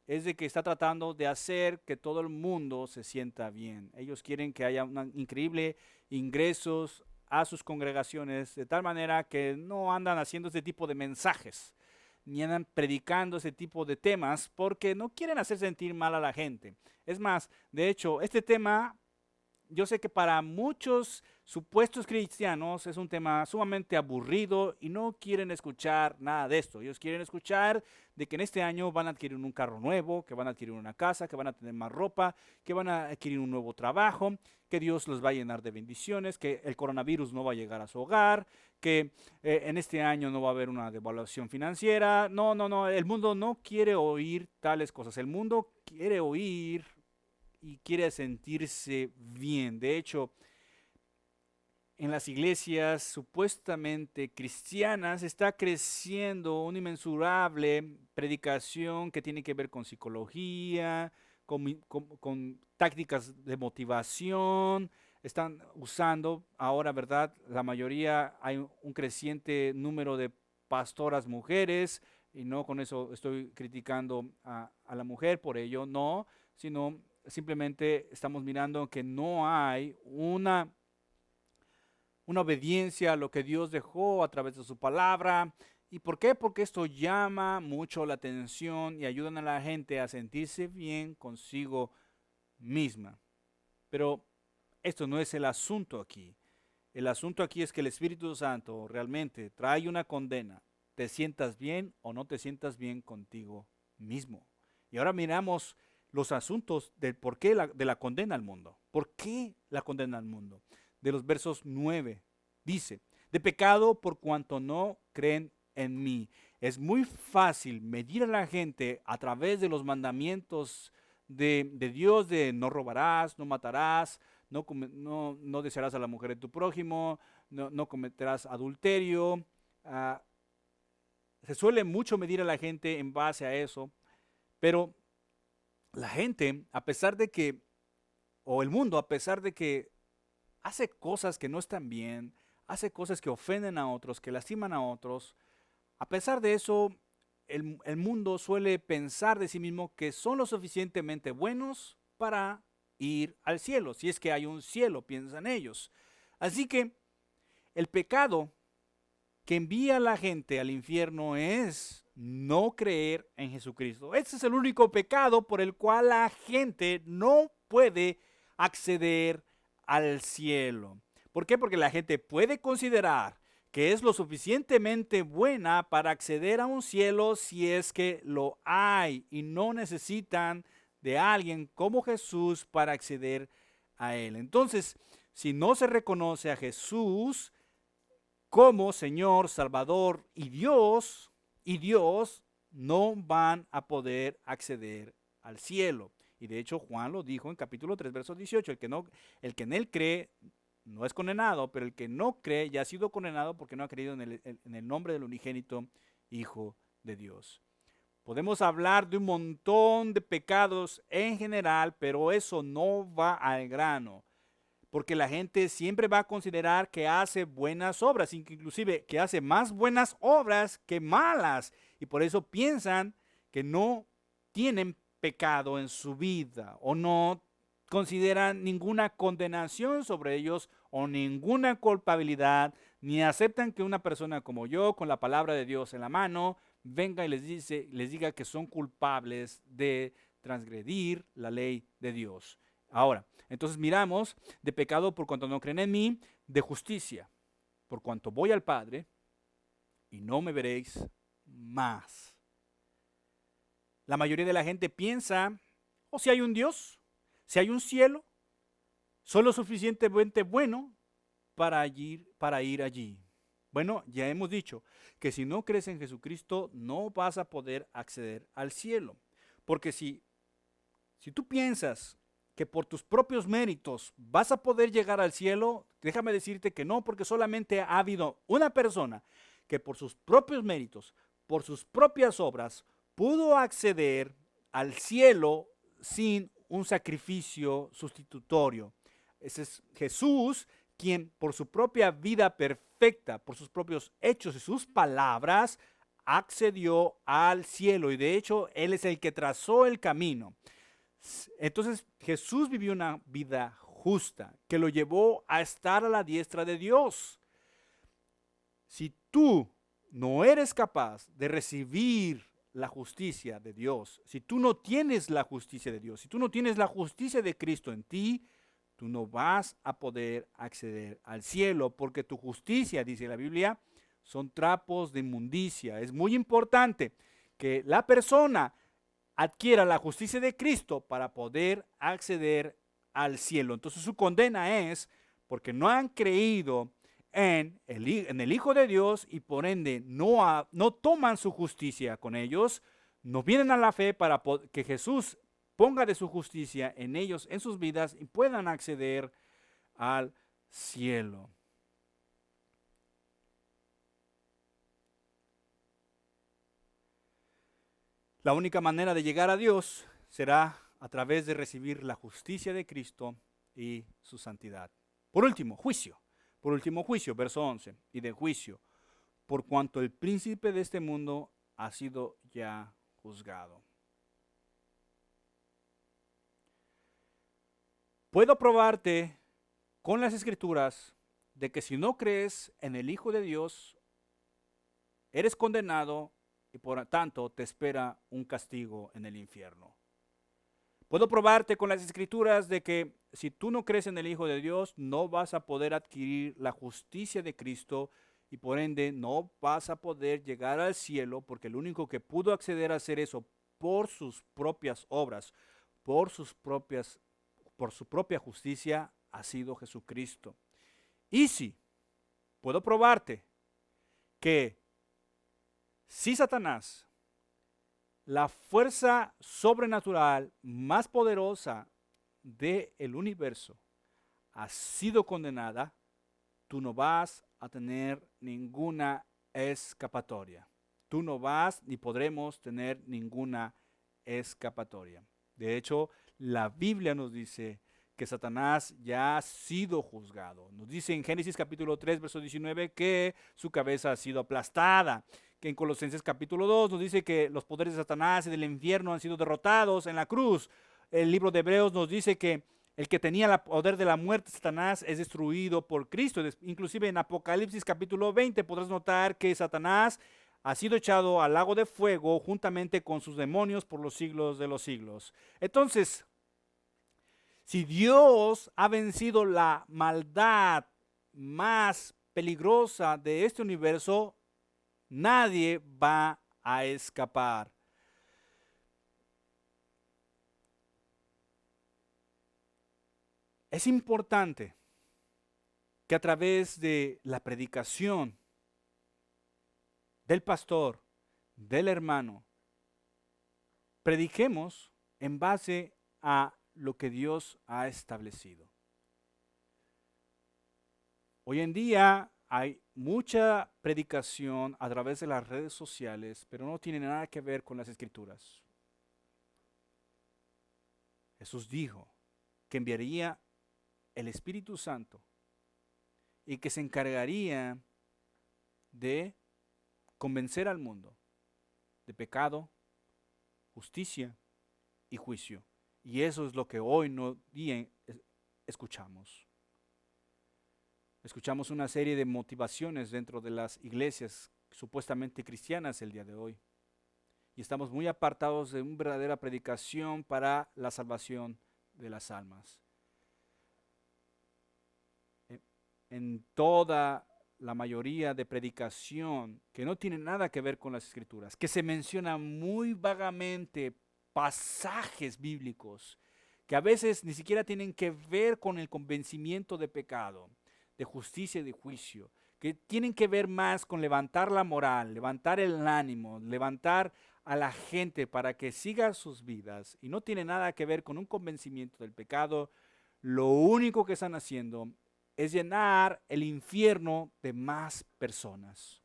es de que está tratando de hacer que todo el mundo se sienta bien. Ellos quieren que haya un increíble ingresos a sus congregaciones, de tal manera que no andan haciendo ese tipo de mensajes, ni andan predicando ese tipo de temas, porque no quieren hacer sentir mal a la gente. Es más, de hecho, este tema, yo sé que para muchos supuestos cristianos es un tema sumamente aburrido y no quieren escuchar nada de esto. Ellos quieren escuchar de que en este año van a adquirir un carro nuevo, que van a adquirir una casa, que van a tener más ropa, que van a adquirir un nuevo trabajo, que Dios los va a llenar de bendiciones, que el coronavirus no va a llegar a su hogar, que en este año no va a haber una devaluación financiera. No, no, no, el mundo no quiere oír tales cosas. El mundo quiere oír y quiere sentirse bien. De hecho, en las iglesias supuestamente cristianas está creciendo una inmensurable predicación que tiene que ver con psicología, con tácticas de motivación. Están usando ahora, ¿verdad? La mayoría, hay un creciente número de pastoras mujeres, y no con eso estoy criticando a la mujer, por ello no, sino simplemente estamos mirando que no hay una obediencia a lo que Dios dejó a través de su palabra. ¿Y por qué? Porque esto llama mucho la atención y ayudan a la gente a sentirse bien consigo misma. Pero esto no es el asunto aquí. El asunto aquí es que el Espíritu Santo realmente trae una condena. Te sientas bien o no te sientas bien contigo mismo. Y ahora miramos los asuntos del por qué de la condena al mundo. ¿Por qué la condena al mundo? De los versos 9 dice, de pecado por cuanto no creen en mí. Es muy fácil medir a la gente a través de los mandamientos de Dios, de no robarás, no matarás, no desearás a la mujer de tu prójimo, no cometerás adulterio. Se suele mucho medir a la gente en base a eso, pero la gente, a pesar de que, o el mundo, a pesar de que hace cosas que no están bien, hace cosas que ofenden a otros, que lastiman a otros, a pesar de eso, el mundo suele pensar de sí mismo que son lo suficientemente buenos para ir al cielo, si es que hay un cielo, piensan ellos. Así que el pecado que envía a la gente al infierno es no creer en Jesucristo. Ese es el único pecado por el cual la gente no puede acceder al cielo. ¿Por qué? Porque la gente puede considerar que es lo suficientemente buena para acceder a un cielo si es que lo hay y no necesitan de alguien como Jesús para acceder a él. Entonces, si no se reconoce a Jesús como Señor, Salvador y Dios no van a poder acceder al cielo. Y de hecho Juan lo dijo en capítulo 3, verso 18, el que en él cree no es condenado, pero el que no cree ya ha sido condenado porque no ha creído en el nombre del unigénito Hijo de Dios. Podemos hablar de un montón de pecados en general, pero eso no va al grano. Porque la gente siempre va a considerar que hace buenas obras, inclusive que hace más buenas obras que malas. Y por eso piensan que no tienen pecado en su vida o no consideran ninguna condenación sobre ellos o ninguna culpabilidad, ni aceptan que una persona como yo, con la palabra de Dios en la mano, venga y les diga que son culpables de transgredir la ley de Dios. Ahora, entonces miramos de pecado por cuanto no creen en mí, de justicia, por cuanto voy al Padre y no me veréis más. La mayoría de la gente piensa, o si hay un Dios, si hay un cielo, soy lo suficientemente bueno para ir allí. Bueno, ya hemos dicho que si no crees en Jesucristo no vas a poder acceder al cielo. Porque si tú piensas que por tus propios méritos vas a poder llegar al cielo, déjame decirte que no, porque solamente ha habido una persona que por sus propios méritos, por sus propias obras, pudo acceder al cielo sin un sacrificio sustitutorio. Ese es Jesús, quien por su propia vida perfecta, por sus propios hechos y sus palabras, accedió al cielo. Y de hecho, Él es el que trazó el camino. Entonces Jesús vivió una vida justa que lo llevó a estar a la diestra de Dios. Si tú no eres capaz de recibir la justicia de Dios, si tú no tienes la justicia de Dios, si tú no tienes la justicia de Cristo en ti, tú no vas a poder acceder al cielo, porque tu justicia, dice la Biblia, son trapos de inmundicia. Es muy importante que la persona adquiera la justicia de Cristo para poder acceder al cielo. Entonces su condena es porque no han creído en el Hijo de Dios y por ende no toman su justicia con ellos, no vienen a la fe para que Jesús ponga de su justicia en ellos, en sus vidas, y puedan acceder al cielo. La única manera de llegar a Dios será a través de recibir la justicia de Cristo y su santidad. Por último, juicio. Por último, juicio, verso 11. Y de juicio, por cuanto el príncipe de este mundo ha sido ya juzgado. Puedo probarte con las Escrituras de que si no crees en el Hijo de Dios, eres condenado y por tanto te espera un castigo en el infierno. Puedo probarte con las Escrituras de que si tú no crees en el Hijo de Dios, no vas a poder adquirir la justicia de Cristo y por ende no vas a poder llegar al cielo, porque el único que pudo acceder a hacer eso por sus propias obras, por su propia justicia, ha sido Jesucristo. Y si puedo probarte que si Satanás, la fuerza sobrenatural más poderosa del universo, ha sido condenada, tú no vas a tener ninguna escapatoria. Tú no vas ni podremos tener ninguna escapatoria. De hecho, la Biblia nos dice que Satanás ya ha sido juzgado. Nos dice en Génesis capítulo 3, verso 19, que su cabeza ha sido aplastada. Que en Colosenses capítulo 2 nos dice que los poderes de Satanás y del infierno han sido derrotados en la cruz. El libro de Hebreos nos dice que el que tenía el poder de la muerte, Satanás, es destruido por Cristo. Inclusive en Apocalipsis capítulo 20 podrás notar que Satanás ha sido echado al lago de fuego juntamente con sus demonios por los siglos de los siglos. Entonces, si Dios ha vencido la maldad más peligrosa de este universo, nadie va a escapar. Es importante que a través de la predicación del pastor, del hermano, prediquemos en base a lo que Dios ha establecido. Hoy en día hay mucha predicación a través de las redes sociales, pero no tiene nada que ver con las Escrituras. Jesús dijo que enviaría el Espíritu Santo y que se encargaría de convencer al mundo de pecado, justicia y juicio. Y eso es lo que hoy día escuchamos. Escuchamos una serie de motivaciones dentro de las iglesias supuestamente cristianas el día de hoy. Y estamos muy apartados de una verdadera predicación para la salvación de las almas. En toda la mayoría de predicación que no tiene nada que ver con las Escrituras, que se menciona muy vagamente pasajes bíblicos que a veces ni siquiera tienen que ver con el convencimiento de pecado, de justicia y de juicio, que tienen que ver más con levantar la moral, levantar el ánimo, levantar a la gente para que siga sus vidas y no tiene nada que ver con un convencimiento del pecado, lo único que están haciendo es llenar el infierno de más personas.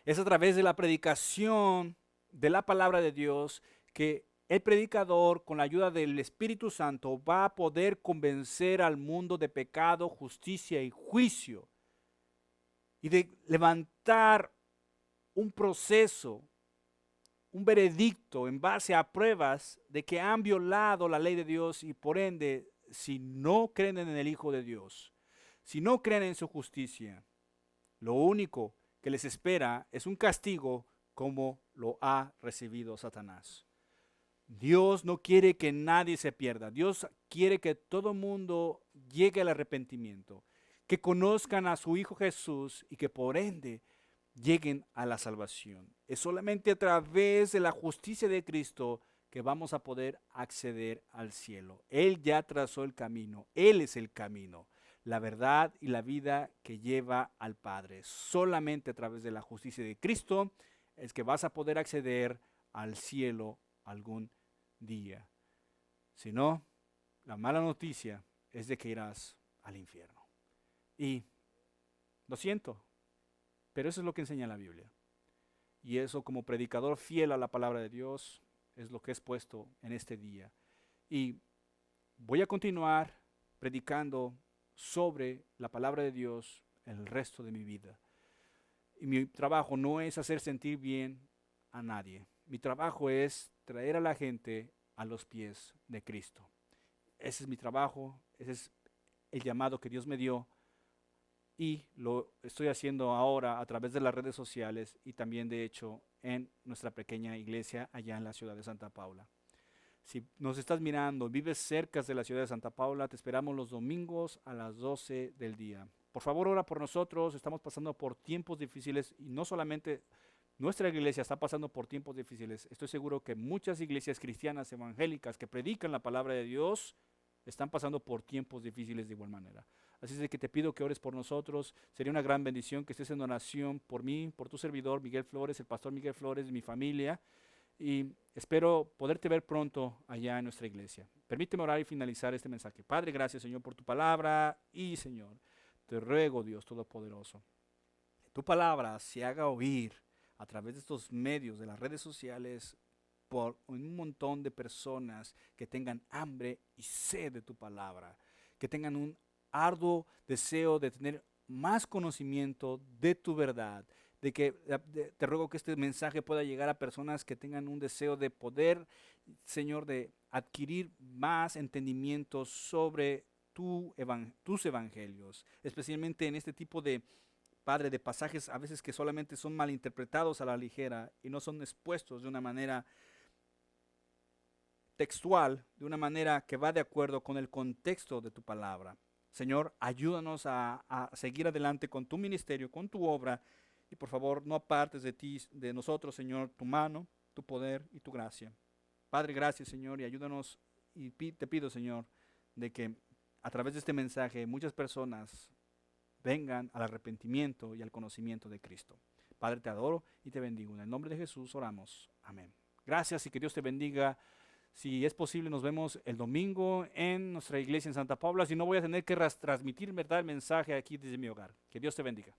Es a través de la predicación de la palabra de Dios que el predicador, con la ayuda del Espíritu Santo, va a poder convencer al mundo de pecado, justicia y juicio, y de levantar un proceso, un veredicto en base a pruebas de que han violado la ley de Dios y por ende, si no creen en el Hijo de Dios, si no creen en su justicia, lo único que les espera es un castigo como lo ha recibido Satanás. Dios no quiere que nadie se pierda. Dios quiere que todo mundo llegue al arrepentimiento, que conozcan a su Hijo Jesús y que por ende lleguen a la salvación. Es solamente a través de la justicia de Cristo que vamos a poder acceder al cielo. Él ya trazó el camino. Él es el camino, la verdad y la vida que lleva al Padre. Solamente a través de la justicia de Cristo es que vas a poder acceder al cielo algún día. Si no, la mala noticia es de que irás al infierno. Y lo siento, pero eso es lo que enseña la Biblia. Y eso, como predicador fiel a la palabra de Dios, es lo que es puesto en este día. Y voy a continuar predicando sobre la palabra de Dios el resto de mi vida. Y mi trabajo no es hacer sentir bien a nadie. Mi trabajo es traer a la gente a los pies de Cristo. Ese es mi trabajo, ese es el llamado que Dios me dio y lo estoy haciendo ahora a través de las redes sociales y también de hecho en nuestra pequeña iglesia allá en la ciudad de Santa Paula. Si nos estás mirando, vives cerca de la ciudad de Santa Paula, te esperamos los domingos a las 12 del día. Por favor, ora por nosotros, estamos pasando por tiempos difíciles y no solamente nuestra iglesia está pasando por tiempos difíciles. Estoy seguro que muchas iglesias cristianas evangélicas que predican la palabra de Dios están pasando por tiempos difíciles de igual manera. Así es de que te pido que ores por nosotros. Sería una gran bendición que estés en oración por mí, por tu servidor Miguel Flores, el pastor Miguel Flores, mi familia. Y espero poderte ver pronto allá en nuestra iglesia. Permíteme orar y finalizar este mensaje. Padre, gracias Señor por tu palabra y Señor, te ruego Dios Todopoderoso, que tu palabra se haga oír a través de estos medios, de las redes sociales, por un montón de personas que tengan hambre y sed de tu palabra, que tengan un arduo deseo de tener más conocimiento de tu verdad, de que te ruego que este mensaje pueda llegar a personas que tengan un deseo de poder, Señor, de adquirir más entendimiento sobre tus evangelios, especialmente en este tipo de, Padre, de pasajes a veces que solamente son malinterpretados a la ligera y no son expuestos de una manera textual, de una manera que va de acuerdo con el contexto de tu palabra. Señor, ayúdanos a seguir adelante con tu ministerio, con tu obra, y por favor no apartes de ti, de nosotros, Señor, tu mano, tu poder y tu gracia. Padre, gracias, Señor, y ayúdanos, y te pido, Señor, de que a través de este mensaje muchas personas vengan al arrepentimiento y al conocimiento de Cristo. Padre, te adoro y te bendigo. En el nombre de Jesús oramos. Amén. Gracias y que Dios te bendiga. Si es posible, nos vemos el domingo en nuestra iglesia en Santa Paula. Si no, voy a tener que transmitir, ¿verdad?, el mensaje aquí desde mi hogar. Que Dios te bendiga.